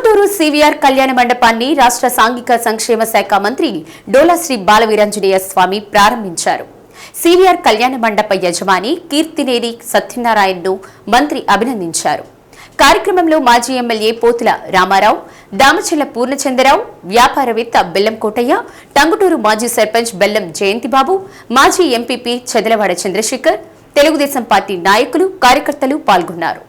Tanguturu CVR కళ్యాణ మండపాన్ని రాష్ట్ర సాంఘిక సంక్షేమ శాఖ మంత్రి డోలా శ్రీ బాలవీరాంజనేయ స్వామి ప్రారంభించారు. సివిఆర్ కళ్యాణ మండప యజమాని కీర్తినేని సత్యనారాయణను మంత్రి అభినందించారు. కార్యక్రమంలో మాజీ ఎమ్మెల్యే పోతుల రామారావు, దామచల్ల పూర్ణచంద్రరావు, వ్యాపారవేత్త బెల్లం కోటయ్య, టంగుటూరు మాజీ సర్పంచ్ బెల్లం జయంతిబాబు, మాజీ ఎంపీపీ చదలవాడ చంద్రశేఖర్, తెలుగుదేశం పార్టీ నాయకులు, కార్యకర్తలు పాల్గొన్నారు.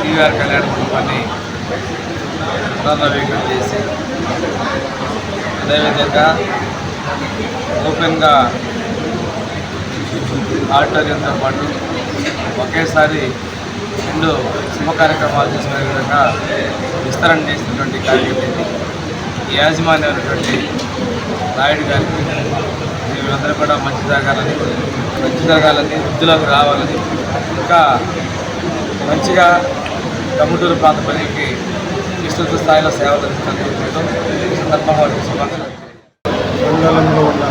సివిఆర్ కళ్యాణ మండపాన్ని పునర్నవీకరణ చేసి అదేవిధంగా ఓపెన్గా ఆడిటోరియంతో పాటు ఒకేసారి 2 శుభ కార్యక్రమాలు చేసుకునే విధంగా విస్తరణ చేసినటువంటి కార్యక్రమం ఈ యాజమాన్యమైనటువంటి నాయుడు గారికి వీళ్ళందరూ కూడా మంచి జరగాలని వృద్ధిలోకి రావాలని ఇంకా మంచిగా టంగుటూరు ప్రాంత ప్రజలకి విస్తృత స్థాయిలో సేవలు అందిస్తున్నందుకు ఈ సందర్భంగా మండలంలో ఉన్న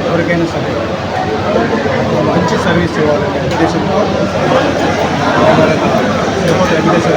ఎవరికైనా సరే మంచి సర్వీస్ ఇవ్వాలనే ఉద్దేశంతో వెంకటేశ్వర